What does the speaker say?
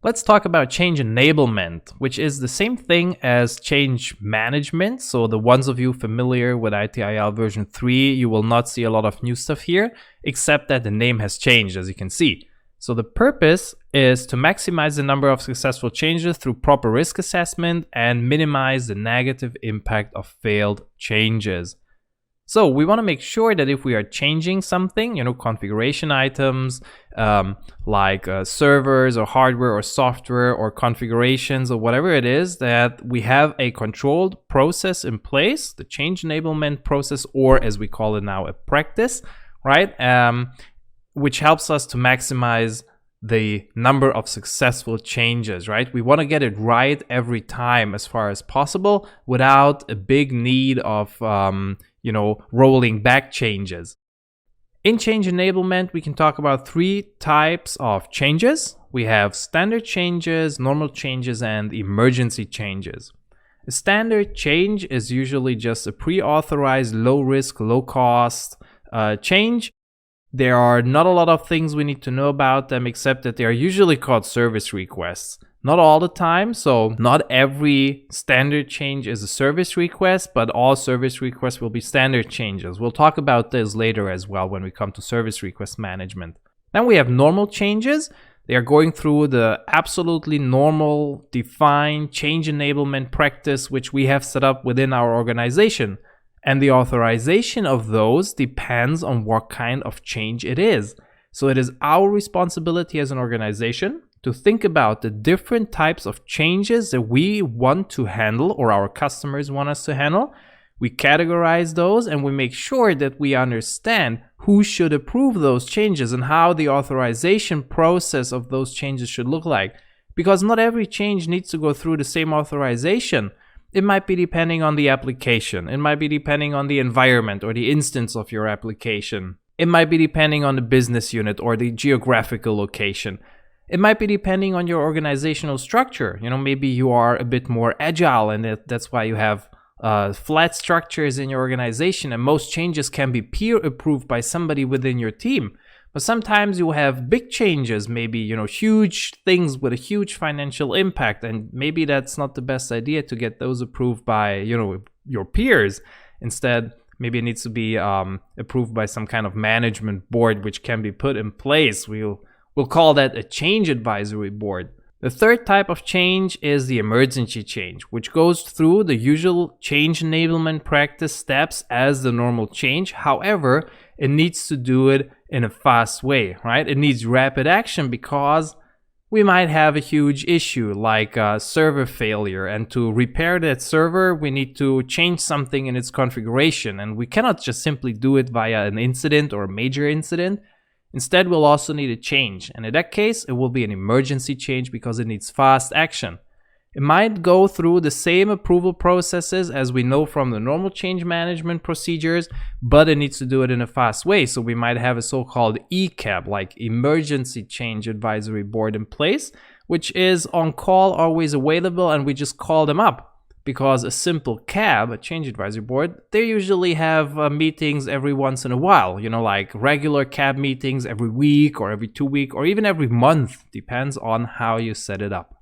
Let's talk about change enablement, which is the same thing as change management. So the ones of you familiar with ITIL version 3, you will not see a lot of new stuff here, except that the name has changed, as you can see. So the purpose is to maximize the number of successful changes through proper risk assessment and minimize the negative impact of failed changes. So we want to make sure that if we are changing something, configuration items like servers or hardware or software or configurations or whatever it is, that we have a controlled process in place, the change enablement process, or as we call it now, a practice, right? Which helps us to maximize the number of successful changes, right? We want to get it right every time as far as possible without a big need of rolling back changes. In change enablement, we can talk about 3 types of changes. We have standard changes, normal changes, and emergency changes. A standard change is usually just a pre-authorized, low-risk, low-cost change. There are not a lot of things we need to know about them, except that they are usually called service requests. Not all the time, so not every standard change is a service request, but all service requests will be standard changes. We'll talk about this later as well when we come to service request management. Then we have normal changes. They are going through the absolutely normal, defined change enablement practice which we have set up within our organization. And the authorization of those depends on what kind of change it is. So it is our responsibility as an organization to think about the different types of changes that we want to handle or our customers want us to handle. We categorize those and we make sure that we understand who should approve those changes and how the authorization process of those changes should look like. Because not every change needs to go through the same authorization. It might be depending on the application. It might be depending on the environment or the instance of your application. It might be depending on the business unit or the geographical location. It might be depending on your organizational structure. Maybe you are a bit more agile and that's why you have flat structures in your organization and most changes can be peer approved by somebody within your team. But sometimes you have big changes, maybe, huge things with a huge financial impact, and maybe that's not the best idea to get those approved by, your peers. Instead, maybe it needs to be approved by some kind of management board, which can be put in place. We'll call that a change advisory board. The third type of change is the emergency change, which goes through the usual change enablement practice steps as the normal change. However, it needs to do it in a fast way, right? It needs rapid action because we might have a huge issue like a server failure, and to repair that server, we need to change something in its configuration, and we cannot just simply do it via an incident or a major incident. Instead, we'll also need a change, and in that case, it will be an emergency change because it needs fast action. It might go through the same approval processes as we know from the normal change management procedures, but it needs to do it in a fast way. So we might have a so-called ECAB, like Emergency Change Advisory Board, in place, which is on call, always available, and we just call them up. Because a simple CAB, a change advisory board, they usually have meetings every once in a while, like regular CAB meetings every week or every 2 weeks or even every month, depends on how you set it up.